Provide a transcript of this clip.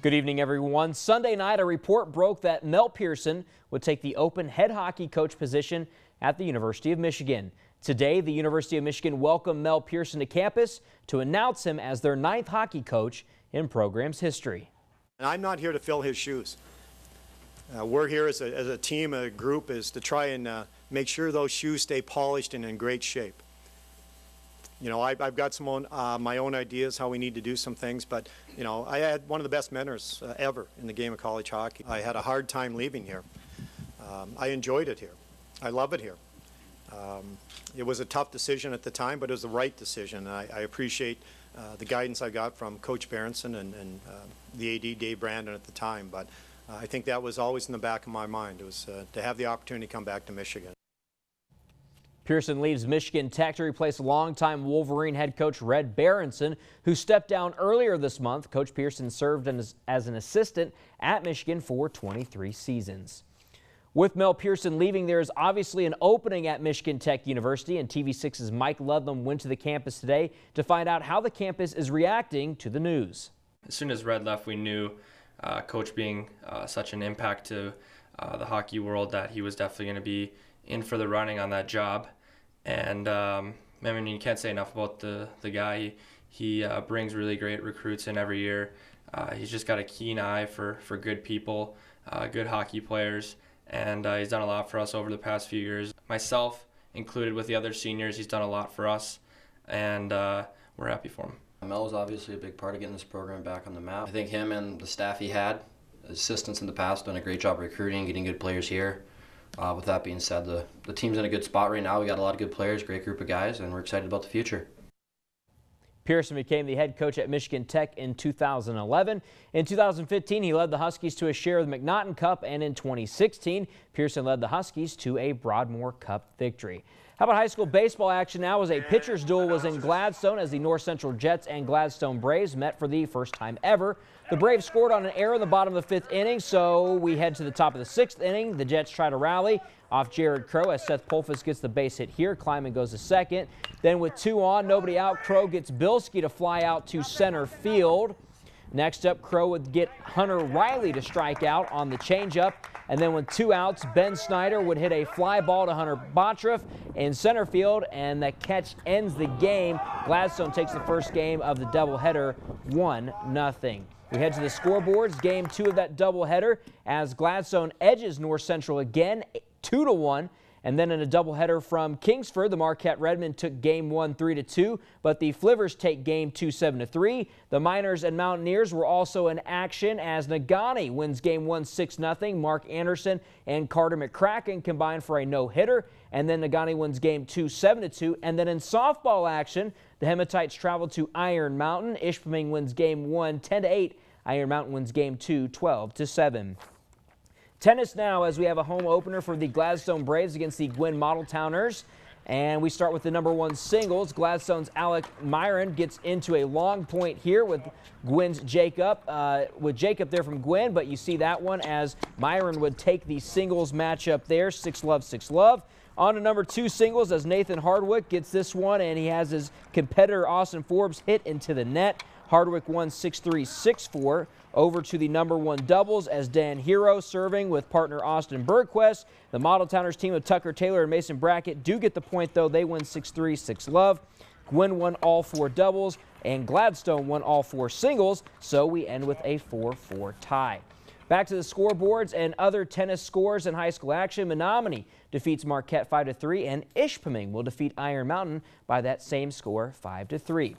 Good evening, everyone. Sunday night, a report broke that Mel Pearson would take the open head hockey coach position at the University of Michigan. Today, the University of Michigan welcomed Mel Pearson to campus to announce him as their 9th hockey coach in program's history. And I'm not here to fill his shoes. We're here as a team, a group, is to try and make sure those shoes stay polished and in great shape. You know, I've got some my own ideas how we need to do some things, but, you know, I had one of the best mentors ever in the game of college hockey. I had a hard time leaving here. I enjoyed it here. I love it here. It was a tough decision at the time, but it was the right decision. I appreciate the guidance I got from Coach Berenson and the AD, Dave Brandon, at the time, but I think that was always in the back of my mind. It was to have the opportunity to come back to Michigan. Pearson leaves Michigan Tech to replace longtime Wolverine head coach Red Berenson, who stepped down earlier this month. Coach Pearson served as an assistant at Michigan for 23 seasons. With Mel Pearson leaving, there is obviously an opening at Michigan Tech University, and TV6's Mike Ludlam went to the campus today to find out how the campus is reacting to the news. As soon as Red left, we knew, Coach being such an impact to the hockey world, that he was definitely going to be in for the running on that job. And I mean, you can't say enough about the guy. He brings really great recruits in every year. He's just got a keen eye for good people, good hockey players, and he's done a lot for us over the past few years. Myself included with the other seniors, he's done a lot for us, and we're happy for him. Mel was obviously a big part of getting this program back on the map. I think him and the staff he had, assistants in the past, done a great job recruiting, getting good players here. With that being said, the team's in a good spot right now. We got a lot of good players, great group of guys, and we're excited about the future. Pearson became the head coach at Michigan Tech in 2011. In 2015, he led the Huskies to a share of the McNaughton Cup, and in 2016, Pearson led the Huskies to a Broadmoor Cup victory. How about high school baseball action now, as a pitcher's duel was in Gladstone as the North Central Jets and Gladstone Braves met for the first time ever. The Braves scored on an error in the bottom of the 5th inning, so we head to the top of the 6th inning. The Jets try to rally off Jared Crow as Seth Polfus gets the base hit here. Kleiman goes to second. Then with 2 on, nobody out, Crow gets Bilski to fly out to center field. Next up, Crow would get Hunter Riley to strike out on the changeup. And then with 2 outs, Ben Snyder would hit a fly ball to Hunter Botruff in center field, and that catch ends the game. Gladstone takes the first game of the doubleheader 1-0. We head to the scoreboards. Game 2 of that doubleheader as Gladstone edges North Central again 2-1. And then in a doubleheader from Kingsford, the Marquette Redmen took Game 1 3-2, but the Flivers take Game 2 7-3. The Miners and Mountaineers were also in action as Negaunee wins Game 1 6-0. Mark Anderson and Carter McCracken combine for a no-hitter, and then Negaunee wins Game 2 7-2. And then in softball action, the Hematites traveled to Iron Mountain. Ishpeming wins Game 1 10-8. Iron Mountain wins Game 2 12-7. Tennis now, as we have a home opener for the Gladstone Braves against the Gwynn Model Towners. And we start with the #1 singles. Gladstone's Alec Myron gets into a long point here with Gwynn's Jacob. With Jacob there from Gwynn, but you see that one as Myron would take the singles matchup there. 6-love, 6-love. On to #2 singles as Nathan Hardwick gets this one, and he has his competitor Austin Forbes hit into the net. Hardwick won 6-3, 6-4. Over to the #1 doubles as Dan Hero serving with partner Austin Bergquist. The Model Towners team of Tucker Taylor and Mason Brackett do get the point, though. They win 6-3, 6-love. Gwynn won all 4 doubles, and Gladstone won all 4 singles, so we end with a 4-4 tie. Back to the scoreboards and other tennis scores in high school action. Menominee defeats Marquette 5-3, and Ishpeming will defeat Iron Mountain by that same score, 5-3.